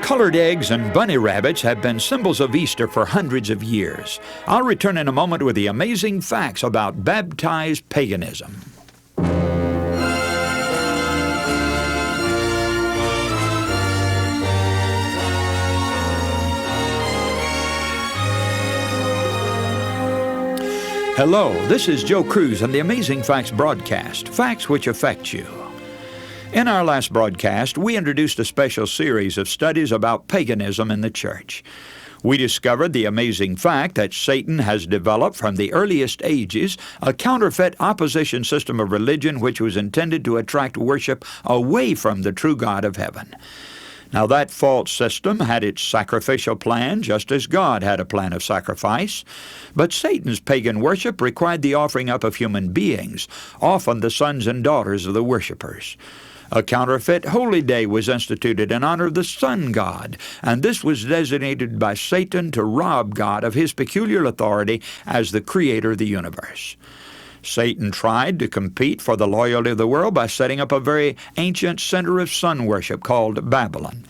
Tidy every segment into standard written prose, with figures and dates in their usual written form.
Colored eggs and bunny rabbits have been symbols of Easter for hundreds of years. I'll return in a moment with the amazing facts about baptized paganism. Hello, this is Joe Cruz and the Amazing Facts broadcast, facts which affect you. In our last broadcast, we introduced a special series of studies about paganism in the church. We discovered the amazing fact that Satan has developed from the earliest ages a counterfeit opposition system of religion which was intended to attract worship away from the true God of heaven. Now, that false system had its sacrificial plan, just as God had a plan of sacrifice. But Satan's pagan worship required the offering up of human beings, often the sons and daughters of the worshipers. A counterfeit holy day was instituted in honor of the sun god, and this was designated by Satan to rob God of his peculiar authority as the creator of the universe. Satan tried to compete for the loyalty of the world by setting up a very ancient center of sun worship called Babylon.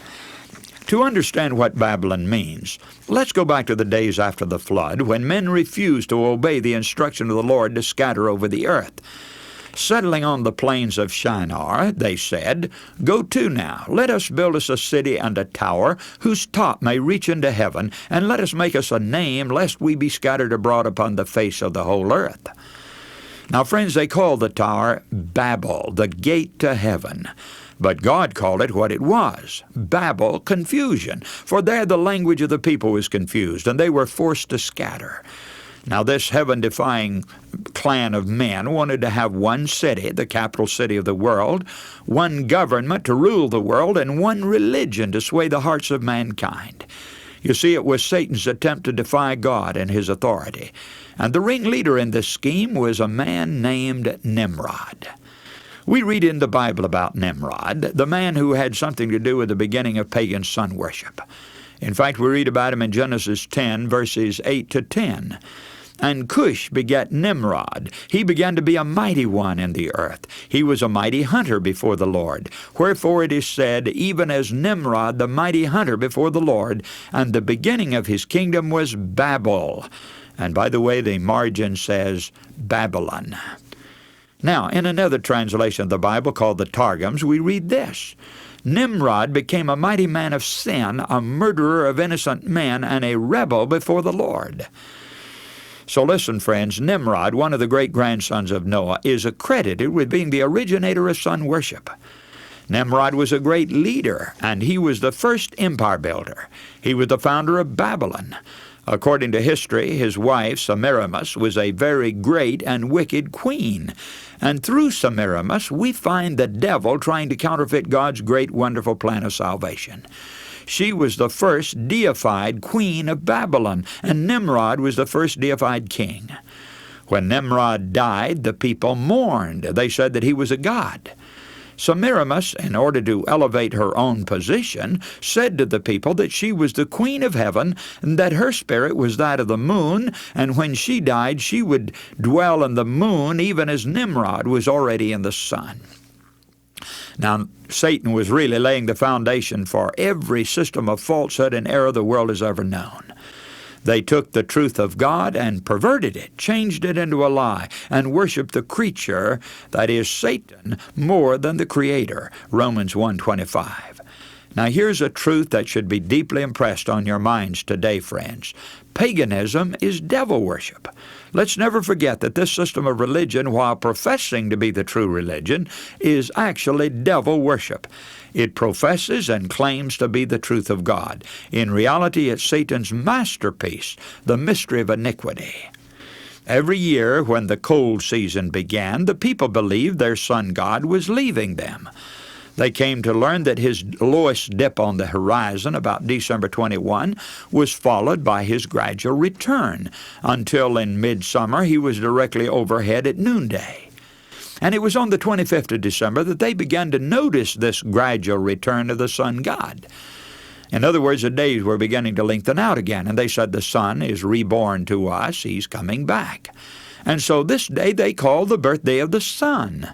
To understand what Babylon means, let's go back to the days after the flood when men refused to obey the instruction of the Lord to scatter over the earth. Settling on the plains of Shinar, they said, "Go to now, let us build us a city and a tower, whose top may reach into heaven, and let us make us a name, lest we be scattered abroad upon the face of the whole earth." Now, friends, they called the tower Babel, the gate to heaven. But God called it what it was, Babel, confusion, for there the language of the people was confused, and they were forced to scatter. Now, this heaven-defying clan of men wanted to have one city, the capital city of the world, one government to rule the world, and one religion to sway the hearts of mankind. You see, it was Satan's attempt to defy God and his authority. And the ringleader in this scheme was a man named Nimrod. We read in the Bible about Nimrod, the man who had something to do with the beginning of pagan sun worship. In fact, we read about him in Genesis 10, verses 8 to 10. "And Cush begat Nimrod. He began to be a mighty one in the earth. He was a mighty hunter before the Lord. Wherefore it is said, even as Nimrod, the mighty hunter before the Lord, and the beginning of his kingdom was Babel." And by the way, the margin says Babylon. Now, in another translation of the Bible called the Targums, we read this: "Nimrod became a mighty man of sin, a murderer of innocent men, and a rebel before the Lord." So listen, friends, Nimrod, one of the great-grandsons of Noah, is accredited with being the originator of sun worship. Nimrod was a great leader, and he was the first empire builder. He was the founder of Babylon. According to history, his wife, Semiramis, was a very great and wicked queen. And through Semiramis, we find the devil trying to counterfeit God's great, wonderful plan of salvation. She was the first deified queen of Babylon, and Nimrod was the first deified king. When Nimrod died, the people mourned. They said that he was a god. Semiramis, in order to elevate her own position, said to the people that she was the queen of heaven, and that her spirit was that of the moon, and when she died, she would dwell in the moon, even as Nimrod was already in the sun. Now, Satan was really laying the foundation for every system of falsehood and error the world has ever known. They took the truth of God and perverted it, changed it into a lie, and worshiped the creature, that is Satan, more than the Creator, Romans 1:25. Now, here's a truth that should be deeply impressed on your minds today, friends. Paganism is devil worship. Let's never forget that this system of religion, while professing to be the true religion, is actually devil worship. It professes and claims to be the truth of God. In reality, it's Satan's masterpiece, the mystery of iniquity. Every year, when the cold season began, the people believed their sun god was leaving them. They came to learn that his lowest dip on the horizon, about December 21, was followed by his gradual return, until in midsummer he was directly overhead at noonday. And it was on the 25th of December that they began to notice this gradual return of the sun god. In other words, the days were beginning to lengthen out again, and they said, the sun is reborn to us, he's coming back. And so this day they called the birthday of the sun.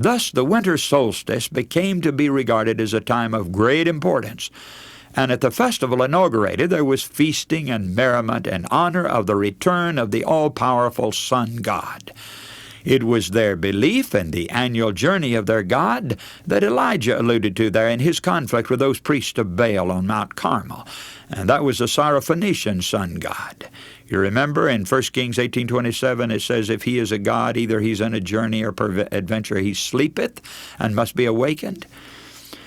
Thus the winter solstice became to be regarded as a time of great importance. And at the festival inaugurated, there was feasting and merriment in honor of the return of the all-powerful Sun God. It was their belief in the annual journey of their God that Elijah alluded to there in his conflict with those priests of Baal on Mount Carmel. And that was the Syrophoenician sun god. You remember in 1 Kings 18:27 it says, if he is a god, either he's in a journey or peradventure he sleepeth and must be awakened.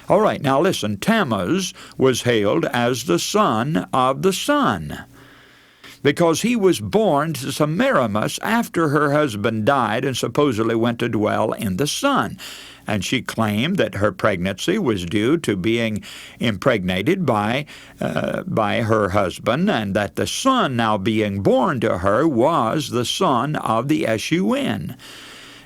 All right, now listen, Tammuz was hailed as the son of the sun, because he was born to Semiramis after her husband died and supposedly went to dwell in the sun. And she claimed that her pregnancy was due to being impregnated by her husband, and that the son now being born to her was the son of the S-U-N.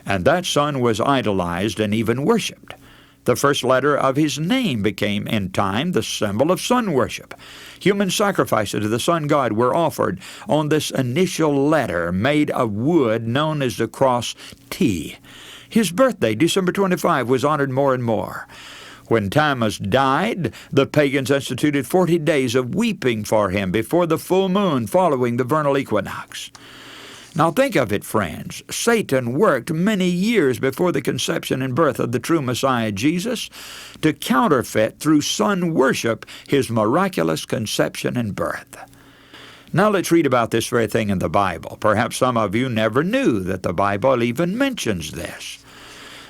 And that son was idolized and even worshipped. The first letter of his name became, in time, the symbol of sun worship. Human sacrifices to the sun god were offered on this initial letter made of wood known as the cross T. His birthday, December 25, was honored more and more. When Tammuz died, the pagans instituted 40 days of weeping for him before the full moon following the vernal equinox. Now think of it, friends. Satan worked many years before the conception and birth of the true Messiah Jesus to counterfeit through sun worship his miraculous conception and birth. Now let's read about this very thing in the Bible. Perhaps some of you never knew that the Bible even mentions this.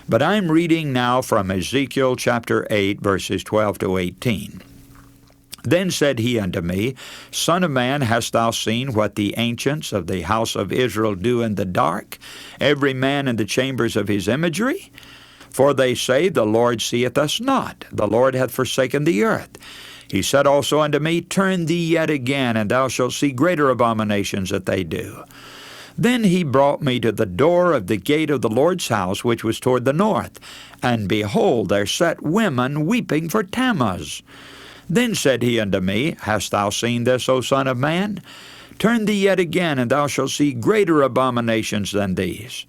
But I'm reading now from Ezekiel chapter 8, verses 12 to 18. Then said he unto me, Son of man, hast thou seen what the ancients of the house of Israel do in the dark, every man in the chambers of his imagery? For they say, The Lord seeth us not, the Lord hath forsaken the earth. He said also unto me, Turn thee yet again, and thou shalt see greater abominations that they do. Then he brought me to the door of the gate of the Lord's house, which was toward the north. And behold, there sat women weeping for Tammuz. Then said he unto me, Hast thou seen this, O son of man? Turn thee yet again, and thou shalt see greater abominations than these.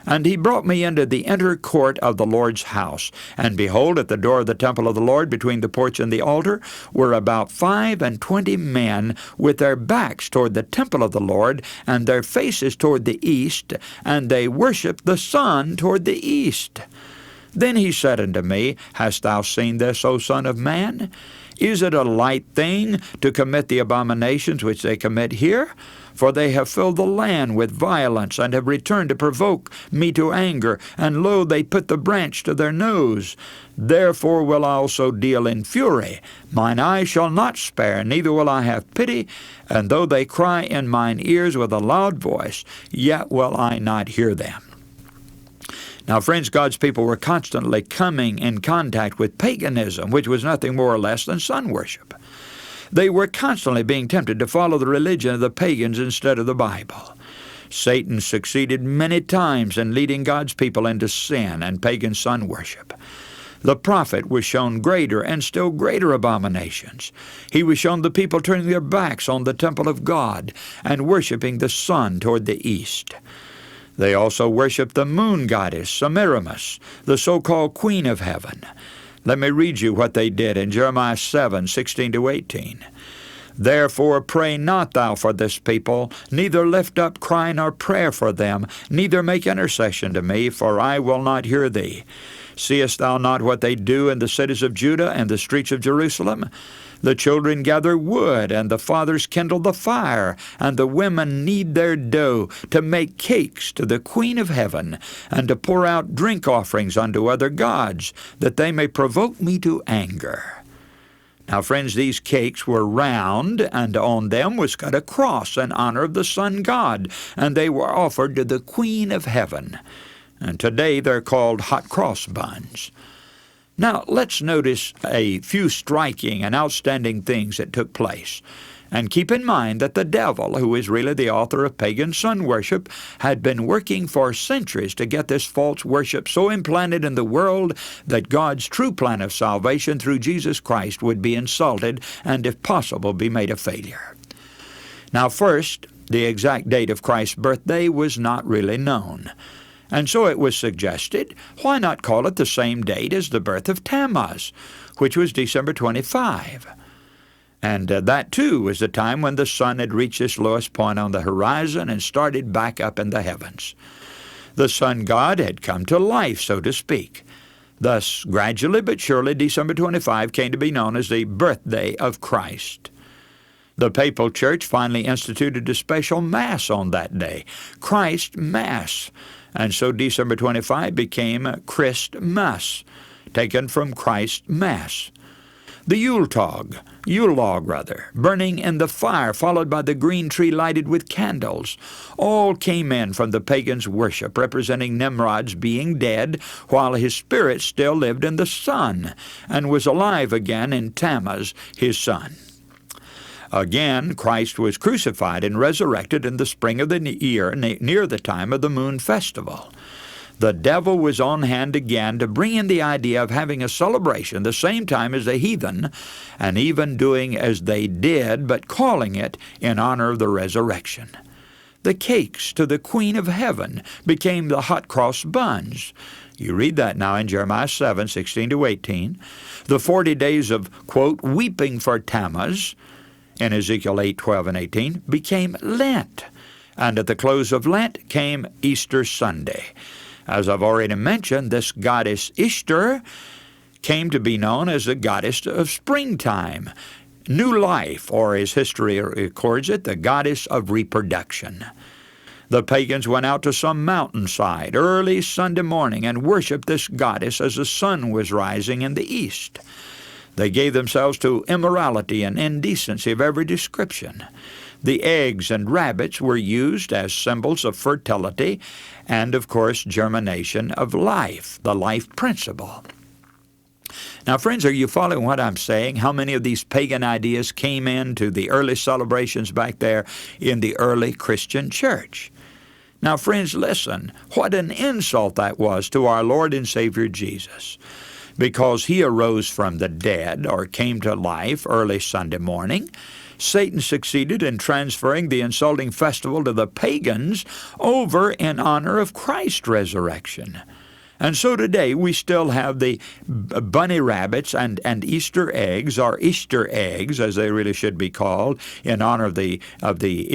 And he brought me into the inner court of the Lord's house. And behold, at the door of the temple of the Lord, between the porch and the altar, were about 25 men, with their backs toward the temple of the Lord, and their faces toward the east, and they worshipped the sun toward the east. Then he said unto me, Hast thou seen this, O son of man? Is it a light thing to commit the abominations which they commit here? For they have filled the land with violence, and have returned to provoke me to anger, and lo, they put the branch to their nose. Therefore will I also deal in fury. Mine eye shall not spare, neither will I have pity, and though they cry in mine ears with a loud voice, yet will I not hear them. Now, friends, God's people were constantly coming in contact with paganism, which was nothing more or less than sun worship. They were constantly being tempted to follow the religion of the pagans instead of the Bible. Satan succeeded many times in leading God's people into sin and pagan sun worship. The prophet was shown greater and still greater abominations. He was shown the people turning their backs on the temple of God and worshiping the sun toward the east. They also worshiped the moon goddess, Semiramis, the so-called queen of heaven. Let me read you what they did in Jeremiah 7:16 to 18. Therefore pray not thou for this people, neither lift up cry nor prayer for them, neither make intercession to me, for I will not hear thee. Seest thou not what they do in the cities of Judah and the streets of Jerusalem? The children gather wood, and the fathers kindle the fire, and the women knead their dough to make cakes to the Queen of Heaven, and to pour out drink offerings unto other gods, that they may provoke me to anger. Now, friends, these cakes were round, and on them was cut a cross in honor of the sun god, and they were offered to the Queen of Heaven. And today they're called hot cross buns. Now, let's notice a few striking and outstanding things that took place. And keep in mind that the devil, who is really the author of pagan sun worship, had been working for centuries to get this false worship so implanted in the world that God's true plan of salvation through Jesus Christ would be insulted and, if possible, be made a failure. Now, first, the exact date of Christ's birthday was not really known. And so it was suggested, why not call it the same date as the birth of Tammuz, which was December 25? And that, too, was the time when the sun had reached its lowest point on the horizon and started back up in the heavens. The sun god had come to life, so to speak. Thus, gradually but surely, December 25 came to be known as the birthday of Christ. The Papal Church finally instituted a special Mass on that day, Christ Mass, and so December 25 became Christmas, taken from Christ Mass. The Yule log, burning in the fire, followed by the green tree lighted with candles, all came in from the pagans' worship, representing Nimrod's being dead while his spirit still lived in the sun and was alive again in Tammuz, his son. Again, Christ was crucified and resurrected in the spring of the year near the time of the moon festival. The devil was on hand again to bring in the idea of having a celebration the same time as the heathen, and even doing as they did, but calling it in honor of the resurrection. The cakes to the Queen of Heaven became the hot cross buns. You read that now in Jeremiah 7, 16-18. The 40 days of, quote, weeping for Tammuz, in Ezekiel 8, 12, and 18, became Lent. And at the close of Lent came Easter Sunday. As I've already mentioned, this goddess Ishtar came to be known as the goddess of springtime, new life, or as history records it, the goddess of reproduction. The pagans went out to some mountainside early Sunday morning and worshiped this goddess as the sun was rising in the east. They gave themselves to immorality and indecency of every description. The eggs and rabbits were used as symbols of fertility and, of course, germination of life, the life principle. Now, friends, are you following what I'm saying? How many of these pagan ideas came into the early celebrations back there in the early Christian church? Now, friends, listen, what an insult that was to our Lord and Savior Jesus. Because he arose from the dead, or came to life early Sunday morning, Satan succeeded in transferring the insulting festival to the pagans over in honor of Christ's resurrection. And so today we still have the bunny rabbits and Easter eggs, or Easter eggs, as they really should be called, in honor of the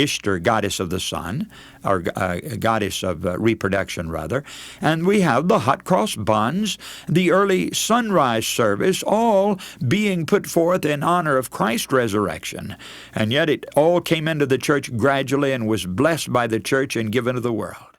Ishtar, goddess of the sun, or goddess of reproduction, rather. And we have the hot cross buns, the early sunrise service, all being put forth in honor of Christ's resurrection. And yet it all came into the church gradually and was blessed by the church and given to the world.